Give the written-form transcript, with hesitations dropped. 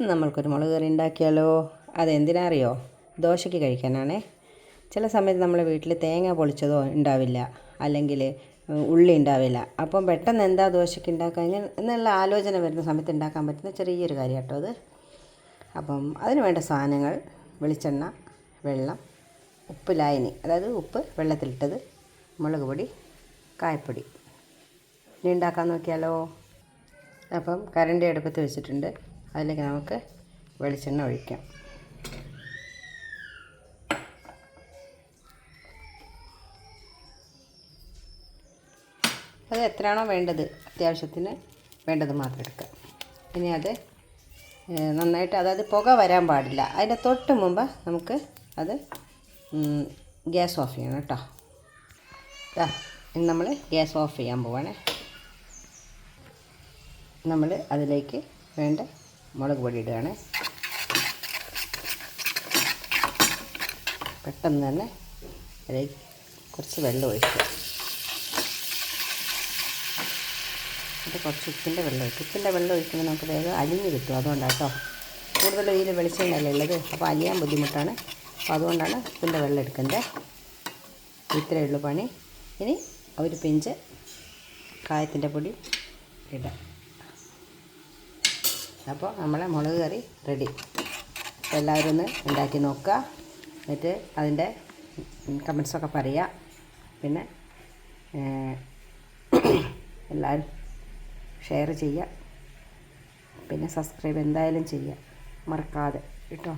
നമ്മൾക്കൊരു മുളക് കറി ഉണ്ടാക്കിയാലോ? അതെന്തിനാ അറിയോ? ദോശയ്ക്ക് കഴിക്കാനാണേ. ചില സമയത്ത് നമ്മളെ വീട്ടിൽ തേങ്ങ പൊളിച്ചതോ ഉണ്ടാവില്ല, അല്ലെങ്കിൽ ഉള്ളി ഉണ്ടാവില്ല. അപ്പം പെട്ടെന്ന് എന്താ ദോശയ്ക്ക് ഉണ്ടാക്കാൻ എന്നുള്ള ആലോചന വരുന്ന സമയത്ത് ഉണ്ടാക്കാൻ പറ്റുന്ന ചെറിയൊരു കാര്യം കേട്ടോ അത്. അപ്പം അതിന് വേണ്ട സാധനങ്ങൾ: വെളിച്ചെണ്ണ, വെള്ളം, ഉപ്പ് ലായനി, അതായത് ഉപ്പ് വെള്ളത്തിലിട്ടത്, മുളക് പൊടി, കായപ്പൊടി. ഇനി ഉണ്ടാക്കാൻ നോക്കിയാലോ? അപ്പം കരണ്ടി അടുപ്പത്ത് വെച്ചിട്ടുണ്ട്. അതിലേക്ക് നമുക്ക് വെളിച്ചെണ്ണ ഒഴിക്കാം. അത് എത്രയാണോ വേണ്ടത്, അത്യാവശ്യത്തിന് വേണ്ടത് മാത്രം എടുക്കാം. ഇനി അത് നന്നായിട്ട്, അതായത് പുക വരാൻ പാടില്ല. അതിൻ്റെ തൊട്ട് മുമ്പ് നമുക്ക് അത് ഗ്യാസ് ഓഫ് ചെയ്യണം കേട്ടോ. ഇനി നമ്മൾ ഗ്യാസ് ഓഫ് ചെയ്യാൻ പോവാണേ. നമ്മൾ അതിലേക്ക് വേണ്ട മുളക് പൊടി ഇടുകയാണ്. പെട്ടെന്ന് തന്നെ അതിലേക്ക് കുറച്ച് വെള്ളം ഒഴിക്കുക. അത് കുറച്ച് ഉപ്പിൻ്റെ വെള്ളം ഒഴിക്കും. ഉപ്പിൻ്റെ വെള്ളം ഒഴിക്കുമ്പോൾ നമുക്ക് വേഗം അലിഞ്ഞ് കിട്ടും. അതുകൊണ്ടാണ് കേട്ടോ. കൂടുതലും ഇതിൽ വെളിച്ചെണ്ണയല്ലേ ഉള്ളത്, അപ്പോൾ അലിയാൻ ബുദ്ധിമുട്ടാണ്. അപ്പോൾ അതുകൊണ്ടാണ് ഉപ്പിൻ്റെ വെള്ളം എടുക്കുന്നത്. ഇത്രയേ ഉള്ളൂ പണി. ഇനി ഒരു പിഞ്ച് കായത്തിൻ്റെ പൊടി ഇടാം. അപ്പോൾ നമ്മളെ മുളക് കറി റെഡി. എല്ലാവരും ഒന്ന് ഉണ്ടാക്കി നോക്കുക. എന്നിട്ട് അതിൻ്റെ കമൻസൊക്കെ പറയുക. പിന്നെ എല്ലാവരും ഷെയർ ചെയ്യുക. പിന്നെ സബ്സ്ക്രൈബ് എന്തായാലും ചെയ്യുക മറക്കാതെ കേട്ടോ.